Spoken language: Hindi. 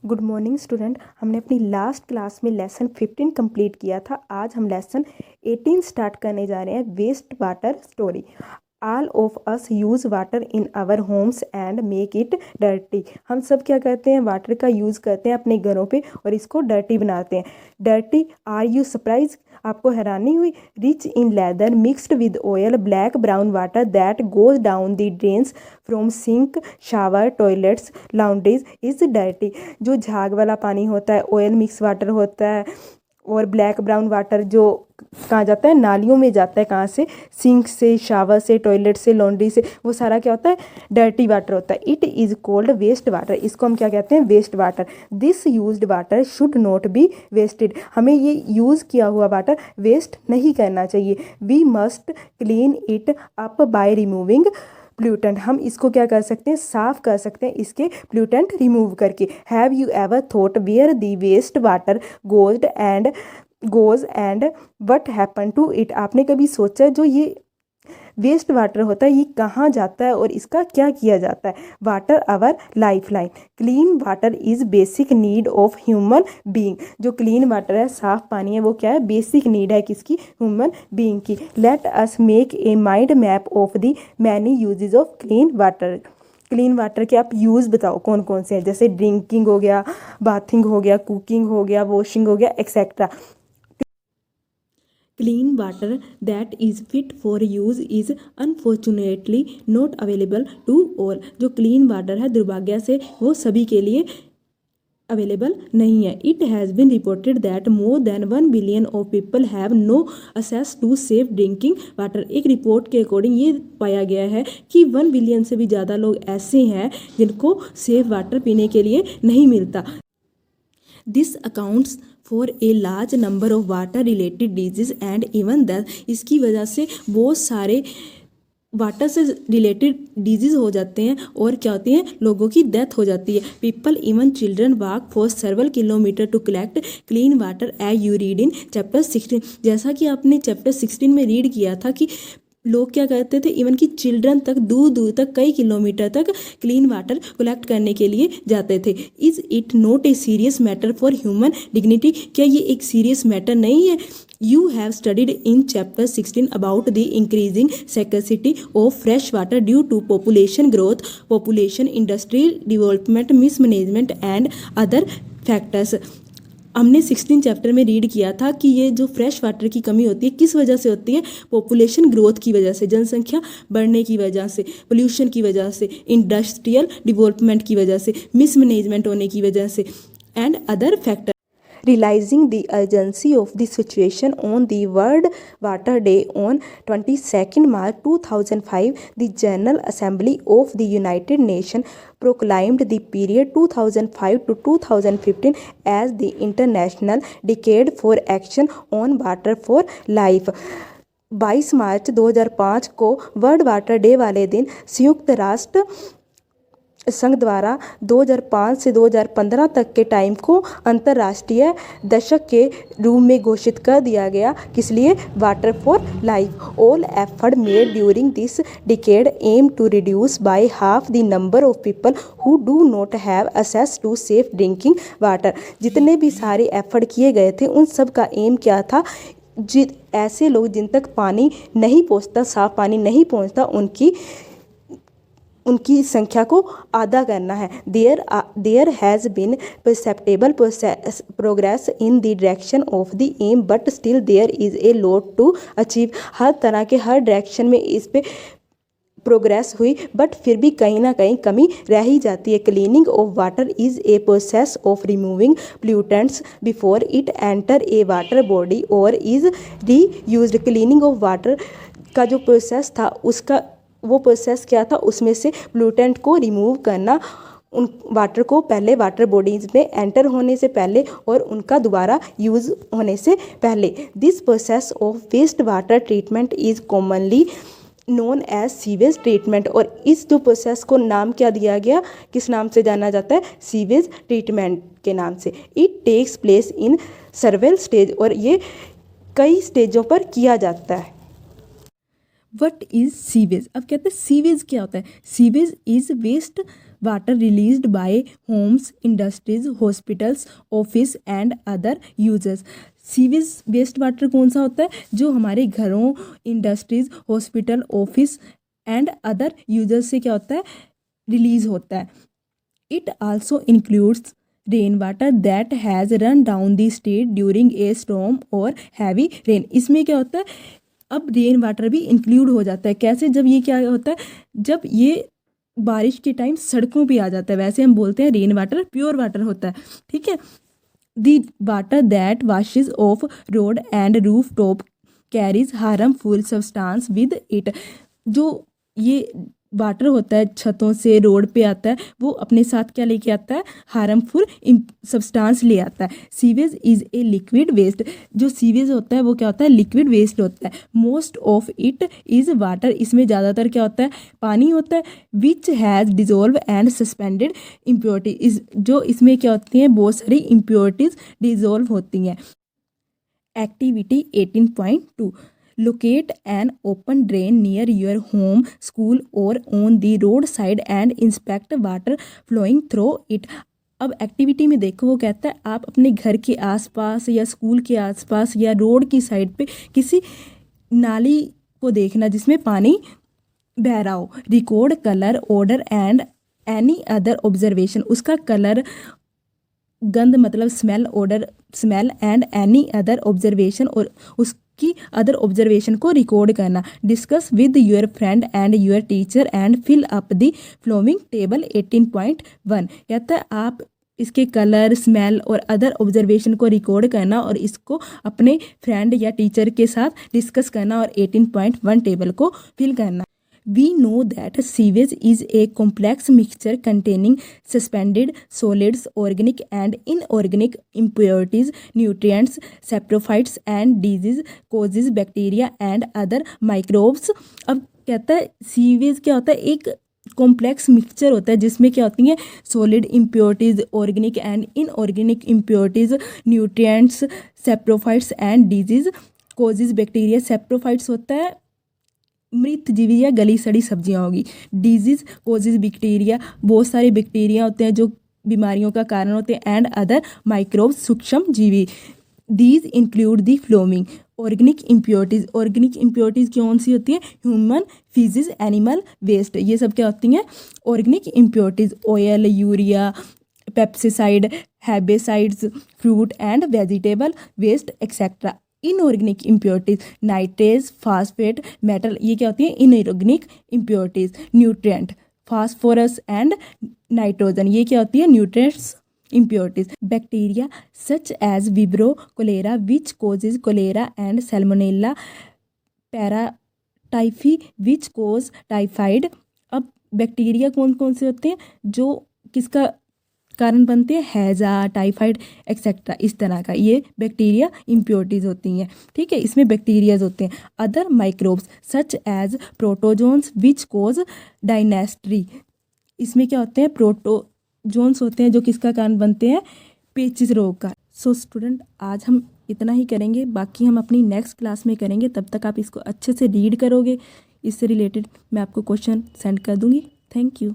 Good morning student. हमने अपनी लास्ट क्लास में लेसन 15 कंप्लीट किया था। आज हम लेसन 18 स्टार्ट करने जा रहे हैं, waste water story. All of us use water in our homes and make it dirty. हम सब क्या करते हैं, वाटर का यूज़ करते हैं अपने घरों पे और इसको डर्टी बनाते हैं। Dirty, are you surprise? आपको हैरानी हुई? Rich in lather mixed with oil, black brown water that goes down the drains from sink, shower, toilets, laundries is dirty. जो झाग वाला पानी होता है, ऑयल मिक्स वाटर होता है, और ब्लैक ब्राउन वाटर जो कहाँ जाता है, नालियों में जाता है। कहाँ से? सिंक से, शावर से, टॉयलेट से, लॉन्ड्री से। वो सारा क्या होता है? डर्टी वाटर होता है। It is called waste water. इसको हम क्या कहते हैं? Waste water. This used water should not be wasted. हमें ये यूज़ किया हुआ वाटर वेस्ट नहीं करना चाहिए। We must clean it up by removing pollutant. हम इसको क्या कर सकते हैं? साफ कर सकते हैं इसके प्लूटेंट रिमूव करके। Have you ever thought where the waste water goes and what happen to it? आपने कभी सोचा जो ये वेस्ट वाटर होता है ये कहाँ जाता है और इसका क्या किया जाता है? Water our life line. Clean water is basic need of human being. जो क्लीन वाटर है, साफ पानी है, वो क्या है? बेसिक नीड है किसकी? ह्यूमन बीइंग की। Let us make a mind map of the many usages of clean water. Clean water के आप यूज़ बताओ कौन कौन से हैं? जैसे ड्रिंकिंग हो गया, बाथिंग हो गया, कुकिंग हो गया, वॉशिंग हो गया, etcetera. Clean water that is fit for use is unfortunately not available to all. जो क्लीन वाटर है, दुर्भाग्य से वो सभी के लिए अवेलेबल नहीं है। It has been reported that more than 1 billion of people have no access to safe drinking water. एक रिपोर्ट के अकॉर्डिंग ये पाया गया है कि 1 बिलियन से भी ज़्यादा लोग ऐसे हैं जिनको सेफ वाटर पीने के लिए नहीं मिलता। This accounts for a large number of water related disease and even death. इसकी वजह से बहुत सारे वाटर से रिलेटेड डिजीज हो जाते हैं और क्या होती हैं? लोगों की डेथ हो जाती है। People even children walk for several kilometres to collect clean water as you read in chapter 16। जैसा कि आपने चैप्टर 16 में रीड किया था कि लोग क्या करते थे, इवन कि चिल्ड्रन तक दूर दूर तक कई किलोमीटर तक क्लीन वाटर कलेक्ट करने के लिए जाते थे। Is it not a serious matter for human dignity? क्या ये एक सीरियस मैटर नहीं है? You have studied in chapter 16 about the increasing scarcity of fresh water due to population growth, population, industrial development, mismanagement and other factors. हमने 16 चैप्टर में रीड किया था कि ये जो फ्रेश वाटर की कमी होती है किस वजह से होती है? पॉपुलेशन ग्रोथ की वजह से, जनसंख्या बढ़ने की वजह से, पोल्यूशन की वजह से, इंडस्ट्रियल डेवलपमेंट की वजह से, मिसमैनेजमेंट होने की वजह से and other factor. Realizing the urgency of the situation on the World Water Day on 22nd March 2005, the General Assembly of the United Nations proclaimed the period 2005 to 2015 as the International Decade for Action on Water for Life। 22 मार्च 2005 को वर्ल्ड वाटर डे वाले दिन संयुक्त राष्ट्र संघ द्वारा 2005 से 2015 तक के टाइम को अंतर्राष्ट्रीय दशक के रूप में घोषित कर दिया गया। किस लिए? Water for life. All effort made during this decade aim to reduce by half the number of people who do not have access to safe drinking water. जितने भी सारे एफर्ट किए गए थे उन सब का एम क्या था? ऐसे लोग जिन तक पानी नहीं पहुंचता, साफ पानी नहीं पहुंचता, उनकी संख्या को आधा करना है। There has been perceptible progress in the direction of the aim but still there is a lot to achieve. हर तरह के हर डायरेक्शन में इस पे प्रोग्रेस हुई, बट फिर भी कहीं ना कहीं कमी रह ही जाती है। Cleaning of water is a process of removing pollutants before it enter a water body और is reuse. Cleaning of water का जो प्रोसेस था, उसका वो प्रोसेस क्या था? उसमें से प्लूटेंट को रिमूव करना, उन वाटर को पहले वाटर बॉडीज़ में एंटर होने से पहले और उनका दोबारा यूज़ होने से पहले। This process of waste water treatment is commonly known as sewage treatment. और इस जो प्रोसेस को नाम क्या दिया गया, किस नाम से जाना जाता है? सीवेज ट्रीटमेंट के नाम से। It takes place in several stage, और ये कई स्टेजों पर किया जाता है। What is sewage? अब कहते हैं सीवेज क्या होता है? Sewage is waste water released by homes, industries, hospitals, office and other users. Sewage waste water कौन सा होता है? जो हमारे घरों, industries, hospital, office and other users से क्या होता है? रिलीज होता है। It also includes rain water that has run down the street during a storm और हैवी रेन। इसमें क्या होता है? अब रेन वाटर भी इंक्लूड हो जाता है। कैसे? जब ये क्या होता है, जब ये बारिश के टाइम सड़कों पे आ जाता है, वैसे हम बोलते हैं रेन वाटर प्योर वाटर होता है। ठीक है। The water that washes off road and roof top carries harmful substance with it. जो ये वाटर होता है छतों से रोड पे आता है, वो अपने साथ क्या लेके आता है? हार्मफुल सब्सटेंस ले आता है। Sewage is a liquid waste. जो सीवेज होता है वो क्या होता है? लिक्विड वेस्ट होता है। Most of it is water. इसमें ज़्यादातर क्या होता है? पानी होता है। Which has dissolve and suspended impurities. जो इसमें क्या होती हैं? बहुत सारी इम्प्योरिटीज डिजोल्व होती हैं। Activity 18.2 locate an open drain near your home, school or on the roadside and inspect water flowing through it। अब एक्टिविटी में देखो, वो कहता है आप अपने घर के आसपास या स्कूल के आसपास या रोड की साइड पे किसी नाली को देखना जिसमें पानी बह रहा हो। Record colour, odour and any other observation. उसका कलर, गंध मतलब smell, odour smell and any other observation, और उसकी अदर ऑब्जर्वेशन को रिकॉर्ड करना। Discuss with your friend and your teacher and fill up the following table 18.1। कहता है आप इसके कलर, स्मेल और अदर ऑब्जर्वेशन को रिकॉर्ड करना और इसको अपने फ्रेंड या टीचर के साथ डिस्कस करना और 18.1 टेबल को फिल करना। We know that sewage is a complex mixture containing suspended solids, organic and inorganic impurities, nutrients, saprophytes and disease causes bacteria and other microbes। अब कहता है सीवेज क्या होता है? एक कॉम्प्लेक्स मिक्सचर होता है जिसमें क्या होती हैं? Solid impurities, organic and inorganic impurities, nutrients, saprophytes and disease causes bacteria. Saprophytes होता है मृत जीवी या गली सड़ी सब्जियां होगी। डिजीज कॉजेज बैक्टीरिया, बहुत सारे बैक्टीरिया होते हैं जो बीमारियों का कारण होते हैं। एंड अदर माइक्रोब्स, सूक्ष्म जीवी। These include the following organic impurities. Organic impurities कौन सी होती है? ह्यूमन फीसिस, एनिमल वेस्ट, ये सब क्या होती हैं? Organic impurities. Oil, urea, pesticide, herbicides, fruit and vegetable waste etcetera. Inorganic impurities, nitrates, phosphate, metal, ये क्या होती है? Inorganic impurities. Nutrient, phosphorus and nitrogen, ये क्या होती है? Nutrients impurities। Bacteria such as Vibrio cholera which causes cholera and Salmonella paratyphi which cause typhoid। अब बैक्टीरिया कौन कौन से होते हैं जो किसका कारण बनते हैं? हैजा, टाइफाइड एक्सेट्रा, इस तरह का ये बैक्टीरिया इम्प्योरिटीज़ होती हैं। ठीक है, इसमें बैक्टीरियाज होते हैं। Other microbes such as protozoans which cause dysentery. इसमें क्या होते हैं? प्रोटोजोन्स होते हैं जो किसका कारण बनते हैं? पेचिस रोग का। सो स्टूडेंट, आज हम इतना ही करेंगे, बाकी हम अपनी नेक्स्ट क्लास में करेंगे। तब तक आप इसको अच्छे से रीड करोगे। इससे रिलेटेड मैं आपको क्वेश्चन सेंड कर दूँगी। Thank you.